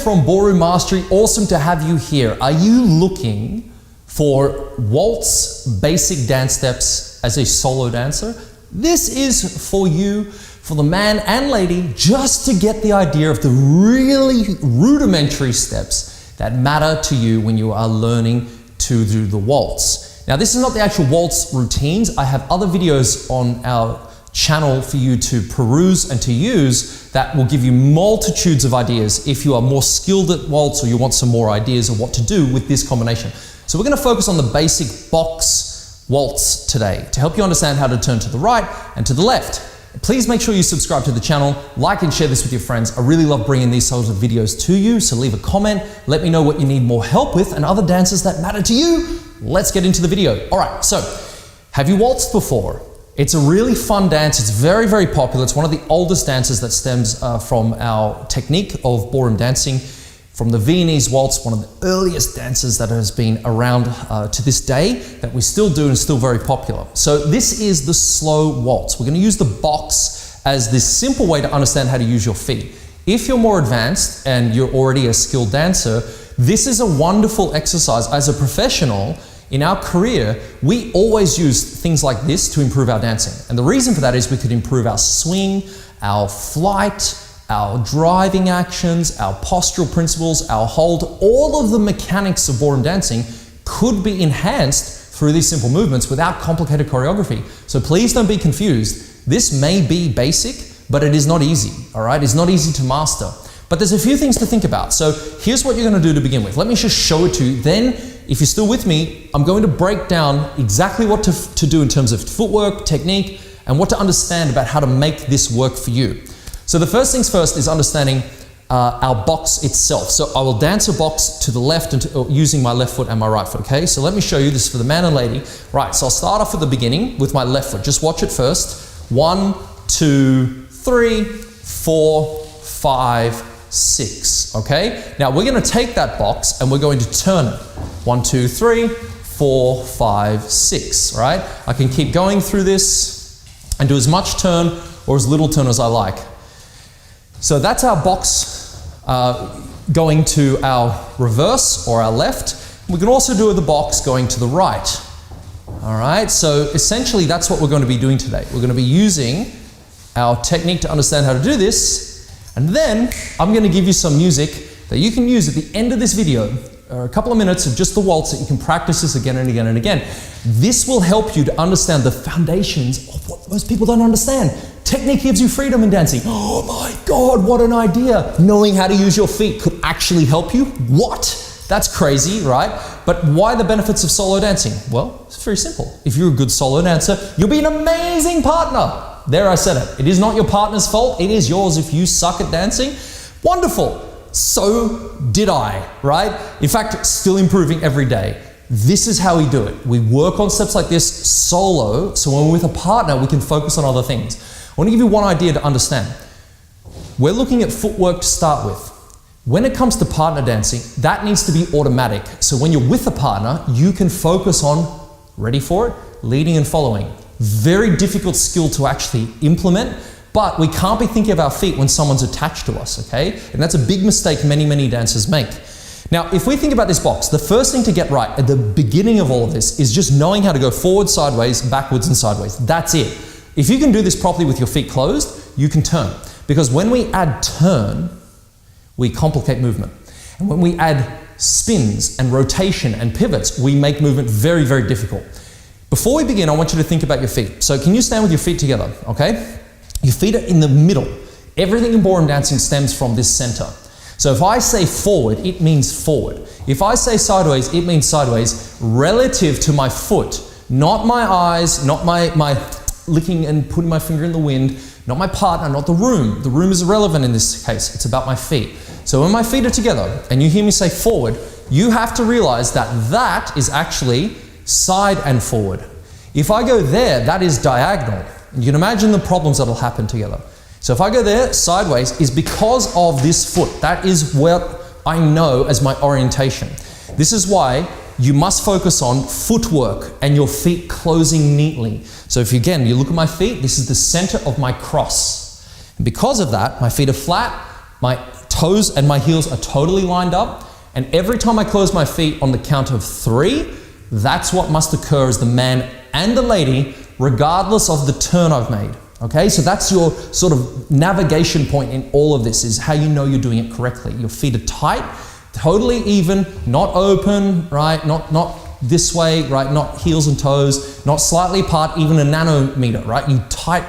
from Ballroom Mastery. Awesome to have you here. Are you looking for waltz basic dance steps as a solo dancer? This is for you, for the man and lady, just to get the idea of the really rudimentary steps that matter to you when you are learning to do the waltz. Now, this is not the actual waltz routines. I have other videos on our channel for you to peruse and to use that will give you multitudes of ideas if you are more skilled at waltz or you want some more ideas of what to do with this combination. So we're going to focus on the basic box waltz today to help you understand how to turn to the right and to the left. Please make sure you subscribe to the channel, like and share this with your friends. I really love bringing these sorts of videos to you, so leave a comment, let me know what you need more help with and other dances that matter to you. Let's get into the video. All right, so have you waltzed before? It's a really fun dance. It's very, very popular. It's one of the oldest dances that stems from our technique of ballroom dancing, from the Viennese waltz, one of the earliest dances that has been around to this day that we still do and is still very popular. So this is the slow waltz. We're going to use the box as this simple way to understand how to use your feet. If you're more advanced and you're already a skilled dancer, this is a wonderful exercise. As a professional, in our career, we always use things like this to improve our dancing. And the reason for that is we could improve our swing, our flight, our driving actions, our postural principles, our hold. All of the mechanics of ballroom dancing could be enhanced through these simple movements without complicated choreography. So please don't be confused. This may be basic, but it is not easy, all right? It's not easy to master. But there's a few things to think about. So here's what you're going to do to begin with. Let me just show it to you. Then, if you're still with me, I'm going to break down exactly what to do in terms of footwork, technique, and what to understand about how to make this work for you. So the first things first is understanding our box itself. So I will dance a box to the left and using my left foot and my right foot, okay? So let me show you this for the man and lady. Right, so I'll start off at the beginning with my left foot. Just watch it first. 1, 2, 3, 4, 5, 6, okay? Now we're going to take that box and we're going to turn it. 1, 2, 3, 4, 5, 6, right? I can keep going through this and do as much turn or as little turn as I like. So that's our box going to our reverse or our left. We can also do the box going to the right. All right, so essentially that's what we're going to be doing today. We're going to be using our technique to understand how to do this. And then I'm going to give you some music that you can use at the end of this video, a couple of minutes of just the waltz that you can practice this again and again and again. This will help you to understand the foundations of what most people don't understand. Technique gives you freedom in dancing. Oh my God, what an idea. Knowing how to use your feet could actually help you? What? That's crazy, right? But why the benefits of solo dancing? Well, it's very simple. If you're a good solo dancer, you'll be an amazing partner. There, I said it. It is not your partner's fault. It is yours if you suck at dancing. Wonderful. So did I, right? In fact, still improving every day. This is how we do it. We work on steps like this solo, so when we're with a partner, we can focus on other things. I want to give you one idea to understand. We're looking at footwork to start with. When it comes to partner dancing, that needs to be automatic. So when you're with a partner, you can focus on, ready for it, leading and following. Very difficult skill to actually implement, but we can't be thinking of our feet when someone's attached to us, okay? And that's a big mistake many dancers make. Now, if we think about this box, the first thing to get right at the beginning of all of this is just knowing how to go forward, sideways, backwards, and sideways. That's it. If you can do this properly with your feet closed, you can turn. Because when we add turn, we complicate movement. And when we add spins and rotation and pivots, we make movement very difficult. Before we begin, I want you to think about your feet. So can you stand with your feet together, okay? Your feet are in the middle. Everything in ballroom dancing stems from this center. So if I say forward, it means forward. If I say sideways, it means sideways relative to my foot, not my eyes, not my licking and putting my finger in the wind, not my partner, not the room. The room is irrelevant in this case. It's about my feet. So when my feet are together and you hear me say forward, you have to realize that that is actually side and forward. If I go there, that is diagonal. You can imagine the problems that'll happen together. So if I go there, sideways, is because of this foot. That is what I know as my orientation. This is why you must focus on footwork and your feet closing neatly. So if you look at my feet, this is the center of my cross. And because of that, my feet are flat, my toes and my heels are totally lined up, and every time I close my feet on the count of 3, that's what must occur as the man and the lady, regardless of the turn I've made. Okay, so that's your sort of navigation point in all of this, is how you know you're doing it correctly. Your feet are tight, totally even, not open, right? Not this way, right? Not heels and toes, not slightly apart, even a nanometer, right? You tight.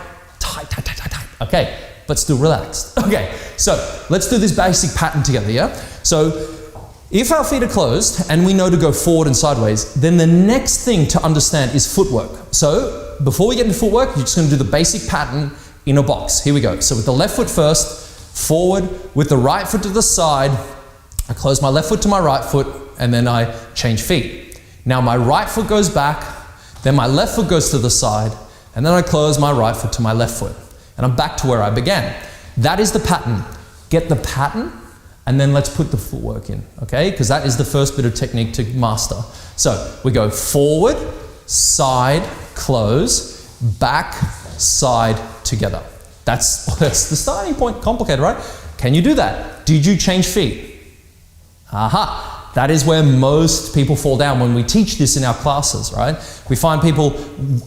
Okay, but still relaxed. Okay, so let's do this basic pattern together, yeah? So if our feet are closed and we know to go forward and sideways, then the next thing to understand is footwork. So before we get into footwork, you're just going to do the basic pattern in a box. Here we go. So with the left foot first, forward, with the right foot to the side, I close my left foot to my right foot, and then I change feet. Now my right foot goes back, then my left foot goes to the side, and then I close my right foot to my left foot. And I'm back to where I began. That is the pattern. Get the pattern, and then let's put the footwork in, okay? Because that is the first bit of technique to master. So we go forward, side, close, back, side, together. That's the starting point. Complicated, right? Can you do that? Did you change feet? Aha. That is where most people fall down when we teach this in our classes, right? We find people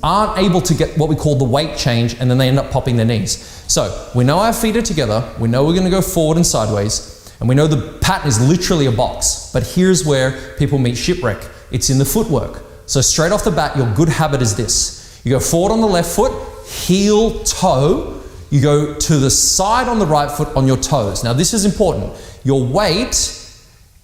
aren't able to get what we call the weight change, and then they end up popping their knees. So we know our feet are together, we know we're going to go forward and sideways, and we know the pattern is literally a box. But here's where people meet shipwreck. It's in the footwork. So straight off the bat, your good habit is this. You go forward on the left foot, heel, toe. You go to the side on the right foot on your toes. Now this is important. Your weight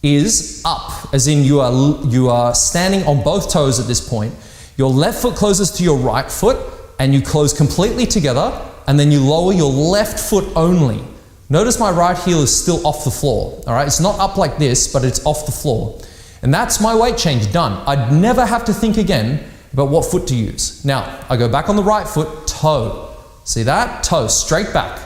is up, as in you are standing on both toes at this point. Your left foot closes to your right foot, and you close completely together, and then you lower your left foot only. Notice my right heel is still off the floor, all right? It's not up like this, but it's off the floor. And that's my weight change done. I'd never have to think again about what foot to use. Now, I go back on the right foot, toe. See that? Toe, straight back.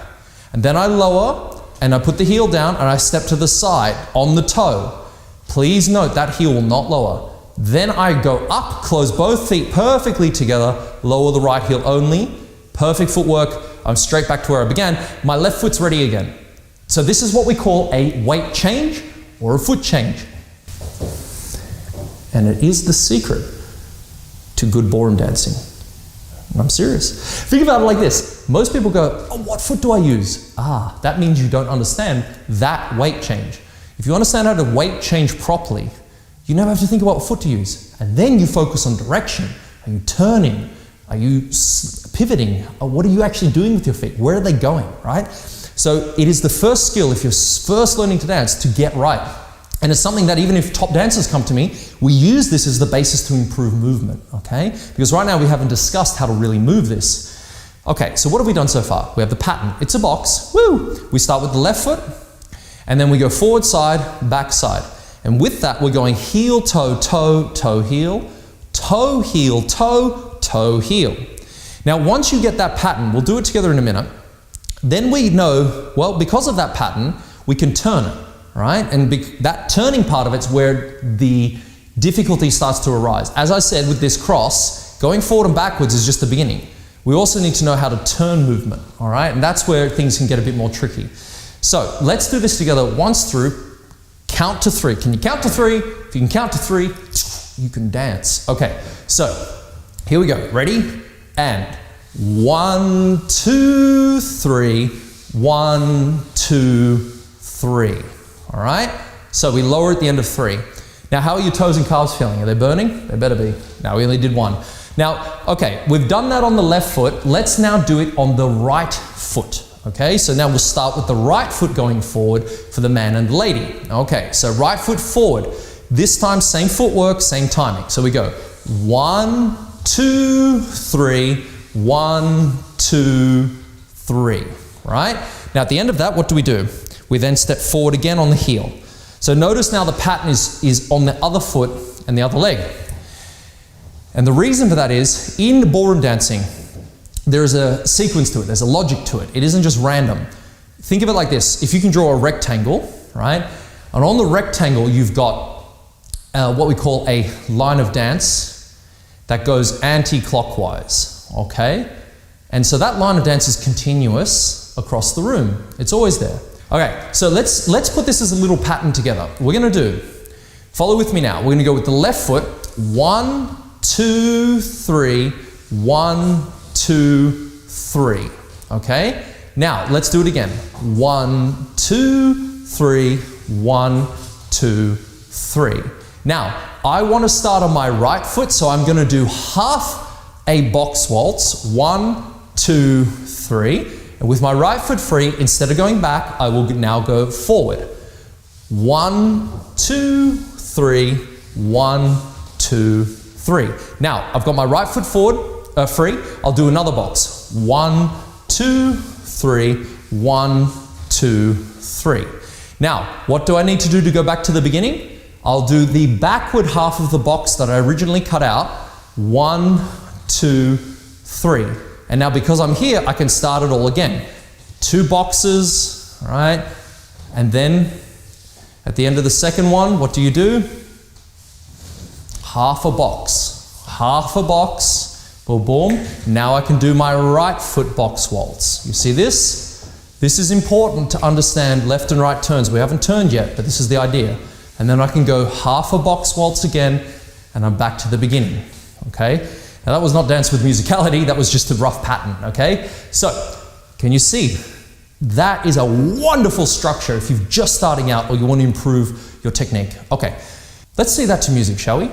And then I lower, and I put the heel down, and I step to the side on the toe. Please note that heel will not lower. Then I go up, close both feet perfectly together, lower the right heel only. Perfect footwork. I'm straight back to where I began. My left foot's ready again. So this is what we call a weight change or a foot change. And it is the secret to good ballroom dancing. I'm serious. Think about it like this. Most people go, oh, what foot do I use? Ah, that means you don't understand that weight change. If you understand how to weight change properly, you never have to think about what foot to use. And then you focus on direction. Are you turning? Are you pivoting? What are you actually doing with your feet? Where are they going, right? So it is the first skill, if you're first learning to dance, to get right. And it's something that even if top dancers come to me, we use this as the basis to improve movement, okay? Because right now we haven't discussed how to really move this. Okay, so what have we done so far? We have the pattern. It's a box. Woo! We start with the left foot, and then we go forward side, back side. And with that, we're going heel, toe, toe, toe, heel, toe, heel, toe, toe, heel. Now, once you get that pattern, we'll do it together in a minute, then we know, well, because of that pattern, we can turn it. Right? And that turning part of it's where the difficulty starts to arise. As I said with this cross, going forward and backwards is just the beginning. We also need to know how to turn movement, all right? And that's where things can get a bit more tricky. So let's do this together once through. Count to 3. Can you count to 3? If you can count to 3, you can dance. Okay, so here we go. Ready? And 1, 2, 3. 1, 2, 3. All right, so we lower at the end of 3. Now, how are your toes and calves feeling? Are they burning? They better be. Now, we only did 1. Now, okay, we've done that on the left foot. Let's now do it on the right foot. Okay, so now we'll start with the right foot going forward for the man and the lady. Okay, so right foot forward. This time, same footwork, same timing. So we go 1, 2, 3, 1, 2, 3. Right? Now, at the end of that, what do we do? We then step forward again on the heel. So notice now the pattern is on the other foot and the other leg. And the reason for that is, in ballroom dancing, there is a sequence to it, there's a logic to it. It isn't just random. Think of it like this. If you can draw a rectangle, right? And on the rectangle, you've got what we call a line of dance that goes anti-clockwise, okay? And so that line of dance is continuous across the room. It's always there. Okay, so let's put this as a little pattern together. We're gonna do, follow with me now. We're gonna go with the left foot, 1, 2, 3, 1, 2, 3. Okay? Now, let's do it again. 1, 2, 3, 1, 2, 3. Now, I want to start on my right foot, so I'm going to do half a box waltz. 1, 2, 3. And with my right foot free, instead of going back, I will now go forward. 1, 2, 3, 1, 2, 3. Now, I've got my right foot forward, free. I'll do another box. 1, 2, 3, 1, 2, 3. Now, what do I need to do to go back to the beginning? I'll do the backward half of the box that I originally cut out. 1, 2, 3. And now because I'm here, I can start it all again. 2 boxes, all right? And then at the end of the second one, what do? Half a box. Half a box. Boom, boom. Now I can do my right foot box waltz. You see this? This is important to understand left and right turns. We haven't turned yet, but this is the idea. And then I can go half a box waltz again, and I'm back to the beginning, okay? Now that was not Dance with Musicality, that was just a rough pattern, okay? So, can you see? That is a wonderful structure if you're just starting out or you want to improve your technique. Okay, let's see that to music, shall we?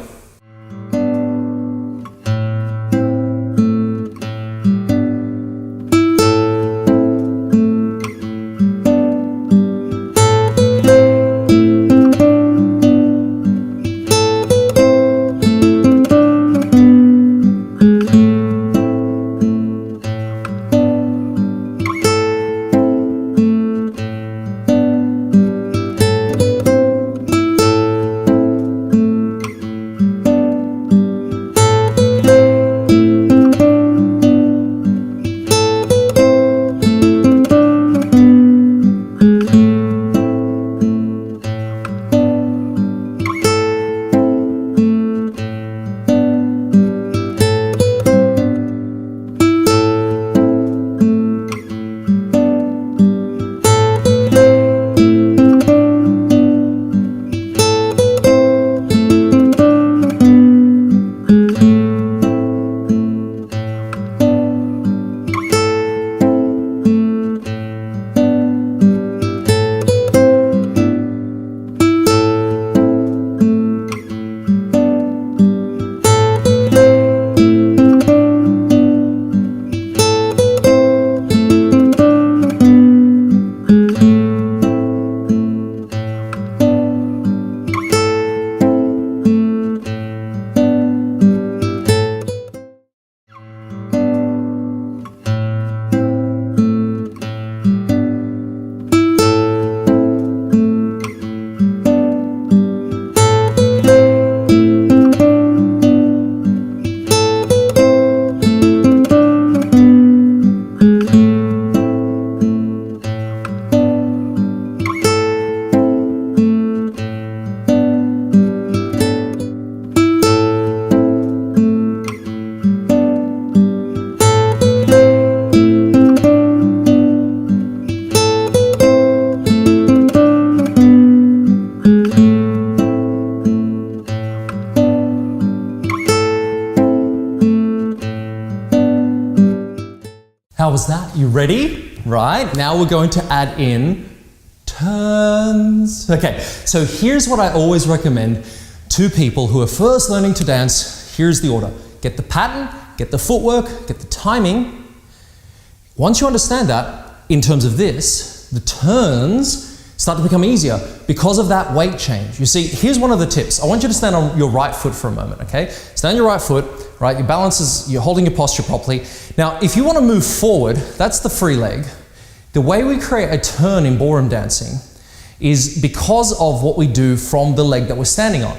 How was that? You ready? Right, now we're going to add in turns. Okay, so here's what I always recommend to people who are first learning to dance. Here's the order. Get the pattern, get the footwork, get the timing. Once you understand that, in terms of this, the turns start to become easier because of that weight change. You see, here's one of the tips. I want you to stand on your right foot for a moment, okay? Stand on your right foot, right? Your balance is, you're holding your posture properly. Now, if you want to move forward, that's the free leg. The way we create a turn in ballroom dancing is because of what we do from the leg that we're standing on,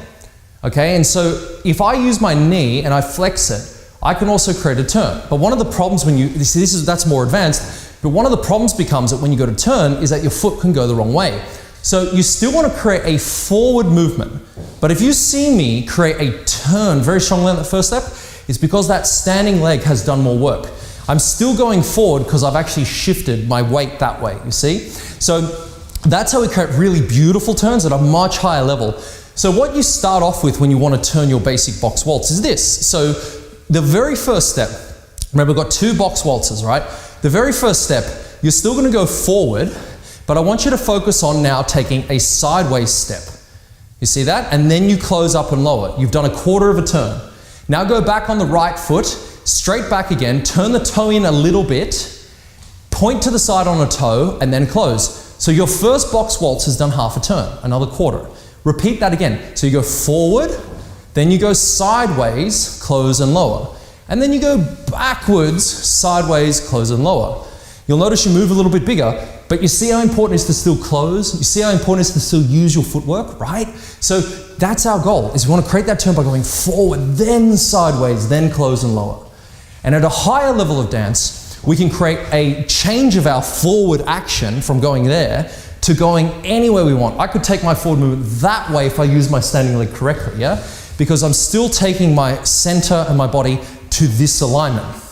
okay? And so if I use my knee and I flex it, I can also create a turn. But one of the problems when you, that's more advanced, but one of the problems becomes that when you go to turn is that your foot can go the wrong way. So you still want to create a forward movement. But if you see me create a turn very strongly on that first step, it's because that standing leg has done more work. I'm still going forward because I've actually shifted my weight that way, you see? So That's how we create really beautiful turns at a much higher level. So what you start off with when you want to turn your basic box waltz is this. So the very first step, remember we've got 2 box waltzes, right? The very first step, you're still going to go forward, but I want you to focus on now taking a sideways step. You see that? And then you close up and lower. You've done a quarter of a turn. Now go back on the right foot, straight back again, turn the toe in a little bit, point to the side on a toe, and then close. So your first box waltz has done half a turn, another quarter. Repeat that again. So you go forward, then you go sideways, close and lower. And then you go backwards, sideways, close and lower. You'll notice you move a little bit bigger, but you see how important it is to still close? You see how important it is to still use your footwork, right? So that's our goal, is we want to create that turn by going forward, then sideways, then close and lower. And at a higher level of dance, we can create a change of our forward action from going there to going anywhere we want. I could take my forward movement that way if I use my standing leg correctly, yeah? Because I'm still taking my center and my body to this alignment.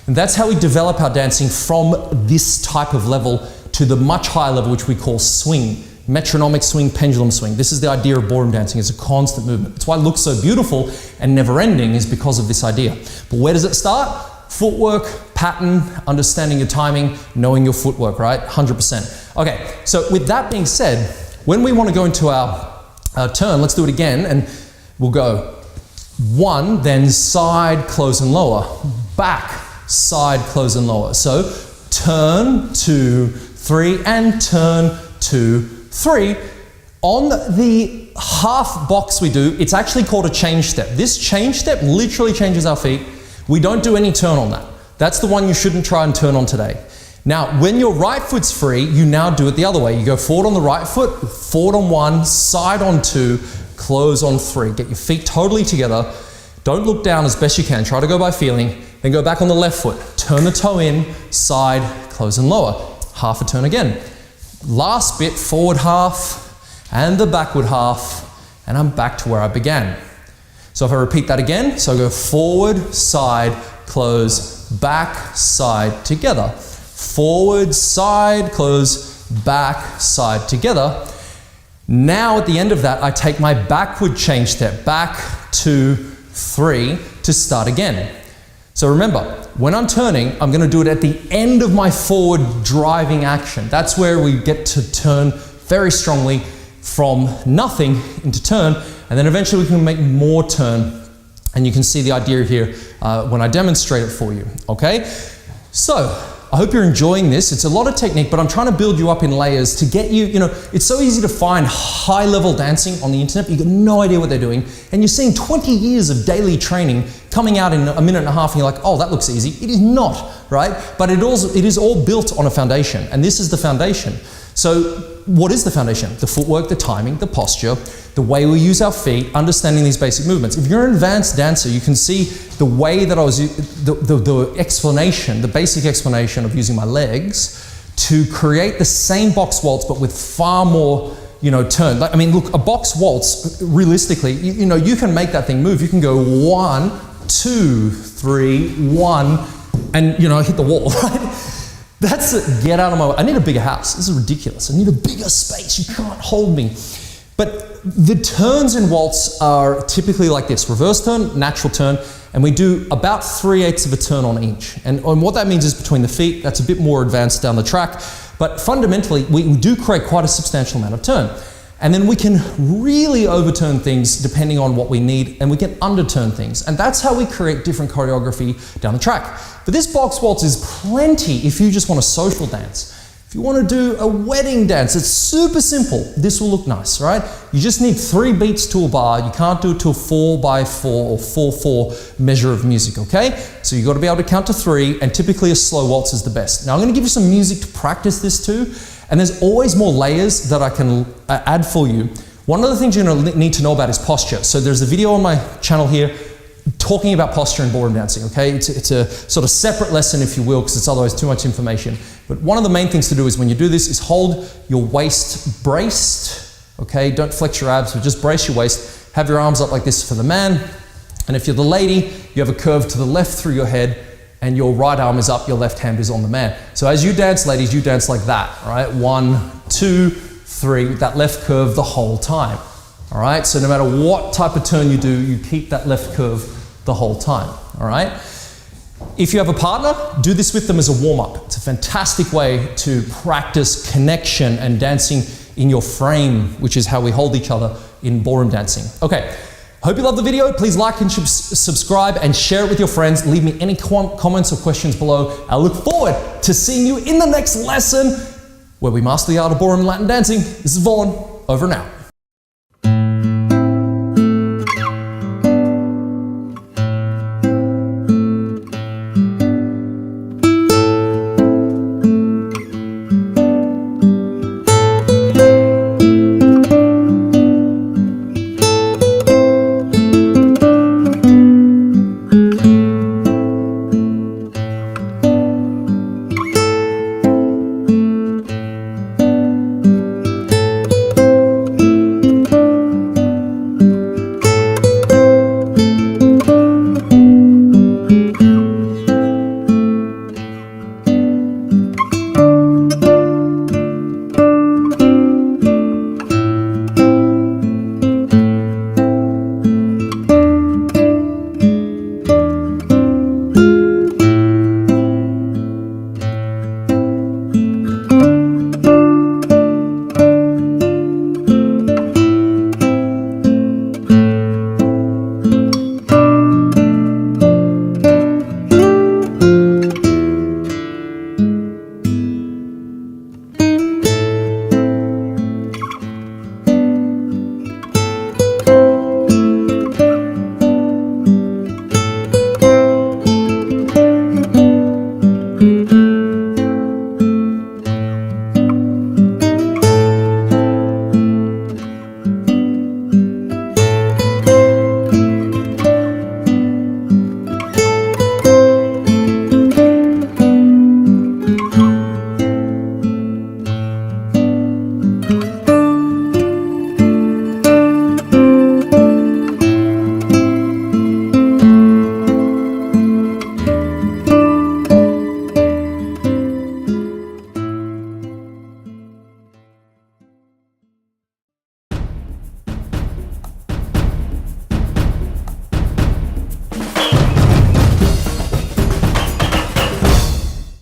And that's how we develop our dancing from this type of level to the much higher level, which we call swing. Metronomic swing, pendulum swing. This is the idea of ballroom dancing. It's a constant movement. It's why it looks so beautiful and never ending, is because of this idea. But where does it start? Footwork, pattern, understanding your timing, knowing your footwork, right? 100%. Okay, so with that being said, when we want to go into our turn, let's do it again, and we'll go 1, then side, close and lower, back, side, close and lower. So turn, 2, 3, and turn, 2, 3. On the half box we do, it's actually called a change step. This change step literally changes our feet. We don't do any turn on that. That's the one you shouldn't try and turn on today. Now, when your right foot's free, you now do it the other way. You go forward on the right foot, forward on 1, side on 2, close on 3. Get your feet totally together. Don't look down as best you can. Try to go by feeling. Then go back on the left foot. Turn the toe in, side, close and lower. Half a turn again. Last bit, forward half and the backward half, and I'm back to where I began. So if I repeat that again, so I go forward, side, close, back, side, together. Forward, side, close, back, side, together. Now at the end of that, I take my backward change step, back, 2, 3, to start again. So remember, when I'm turning, I'm going to do it at the end of my forward driving action. That's where we get to turn very strongly from nothing into turn, and then eventually we can make more turn, and you can see the idea here when I demonstrate it for you, okay? So, I hope you're enjoying this. It's a lot of technique, but I'm trying to build you up in layers to get you, it's so easy to find high-level dancing on the internet, but you've got no idea what they're doing, and you're seeing 20 years of daily training coming out in a minute and a half, and you're like, oh, that looks easy. It is not, right? But it is all built on a foundation, and this is the foundation. So what is the foundation? The footwork, the timing, the posture, the way we use our feet, understanding these basic movements. If you're an advanced dancer, you can see the way that I was, the explanation, the basic explanation of using my legs to create the same box waltz, but with far more, turn. Like, I mean, look, a box waltz, realistically, you can make that thing move. You can go 1, 2, 3, 1, and, hit the wall, right? That's it. Get out of my way. I need a bigger house. This is ridiculous. I need a bigger space. You can't hold me. But the turns in waltz are typically like this. Reverse turn, natural turn, and we do about 3/8 of a turn on each. And what that means is between the feet. That's a bit more advanced down the track. But fundamentally, we do create quite a substantial amount of turn. And then we can really overturn things depending on what we need, and we can underturn things. And that's how we create different choreography down the track. But this box waltz is plenty if you just want a social dance. If you want to do a wedding dance, it's super simple. This will look nice, right? You just need 3 beats to a bar. You can't do it to a 4/4 or 4/4 measure of music, okay? So you've got to be able to count to 3, and typically a slow waltz is the best. Now I'm going to give you some music to practice this to. And there's always more layers that I can add for you. One of the things you're going to need to know about is posture. So there's a video on my channel here talking about posture in ballroom dancing, okay? It's a sort of separate lesson, if you will, because it's otherwise too much information. But one of the main things to do is when you do this is hold your waist braced, okay? Don't flex your abs, but just brace your waist. Have your arms up like this for the man. And if you're the lady, you have a curve to the left through your head, and your right arm is up, your left hand is on the man. So as you dance, ladies, you dance like that, right? 1, 2, 3, with that left curve the whole time. All right, so no matter what type of turn you do, you keep that left curve the whole time. All right. If you have a partner, do this with them as a warm-up. It's a fantastic way to practice connection and dancing in your frame, which is how we hold each other in ballroom dancing. Okay, hope you love the video. Please like and subscribe and share it with your friends. Leave me any comments or questions below. I look forward to seeing you in the next lesson where we master the art of ballroom Latin dancing. This is Vaughn, over and out.